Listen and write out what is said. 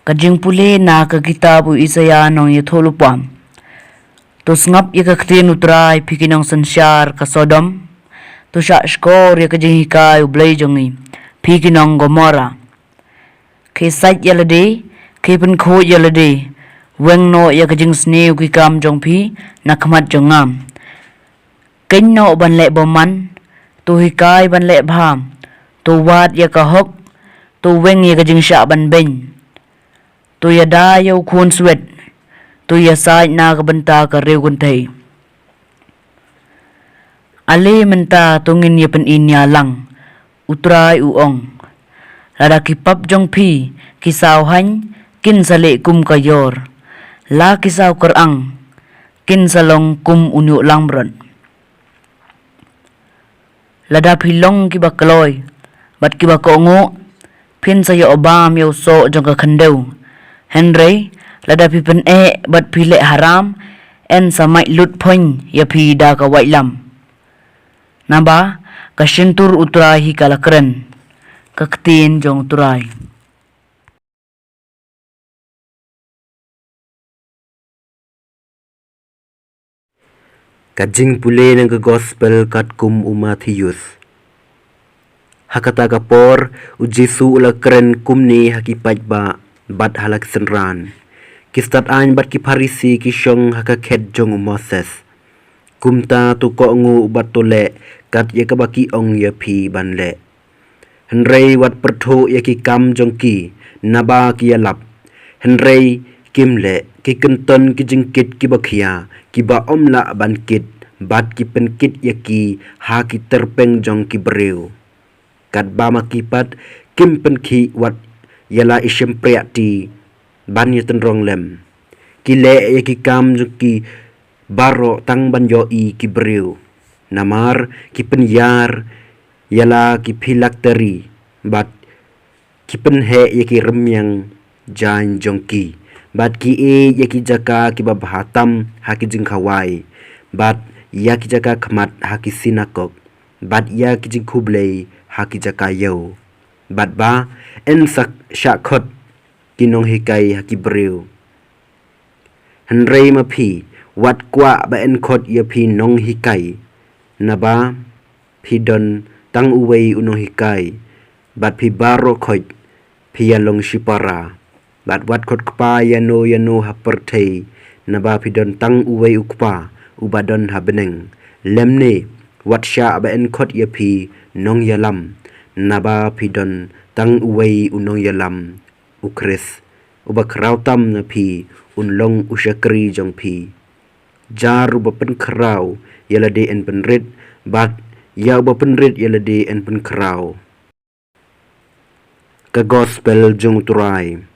Kajing pule na ka kitabu Isaya nong yatholupam. To ngap ya ka ktin utray pikinong sansyar ka Sodom. To sya skor ya kajing hikay ublay jongi pikinong Gomora. Kay sait yalade, kay penkho yalade. Weng no ya kajing sneu kikam jong pi nakmat jongam. Kany no ban le boman. To hikay ban le bham. To wat ya ka hok. To weng ya kajing sya ban beny. To ya da yaw kun swet. To ya sait na ka banta ka rew kuntay. Ale menta tungin ya pen inya lang. Utray uong. Lada kipap jong pi. Kisaw hany. Kin sali kum kayor. La kisaw kerang. Kin salong kum unyu lang beron. Lada pilong kiba kaloy. Bat kiba kongo. Pin saya obam yaw so jong ka kandaw. Henry, lada pi pen bat pi le haram, en samai lut poin ya pi da ka wailam. Naba, ka shintur utray hi kalakren, kaktin jong turay. Kajing pule ng gospel kat kum Matthews. Hakata kapor ujisu ulakren kum ni hakipat ba bat halak senran. Kistat an bat ki Parisi kisyong hakaket jong Moses. Kumta tu ko ngu bat tole kat ya kabaki ong ya pi ban le. Henry wat pertho ya ki kam jong ki naba ki yalap. Henry kim le ki kenton ki jengkit ki bakia ki ba omla ban kit bat ki penkit ya ki ha ki terpeng jong ki breu. Kat ba makipat kim penki wat yala isyem priati ban ya tenrong lem. Ki le ya ki kam jong ki baro tang ban yo i ki breu. Namar ki penyar yala ki pilak teri bat ki penhe ya ki remyang jan jong ki. Bat ki ya ki jaka ki babahatam ha ki jing kawai. Bat ya ki jaka khamat ha ki sinakok. Bat ya ki jing kublay ha ki jaka yaw. Bat ba en sak syakot kinong hikay ha ki breu. Henry mapi wat kwa ba en kot ya pi nong hikay. Naba pi don tang uway unong hikay. Bat pi baro kot pi yalong shipara. Bat wat kot kpa yano ha pertay. Naba pi don tang uway ukpa ubadon ha beneng. Lemne wat sya ba en kot ya pi nong yalam. Naba pi don tang uway unong yalam ukris. Uba krautam na pi unlong usyakri jong pi. Jar uba pen krau yalade en penrit. Bat ya uba penrit yalade en pen krau. Ka gospel jong turay.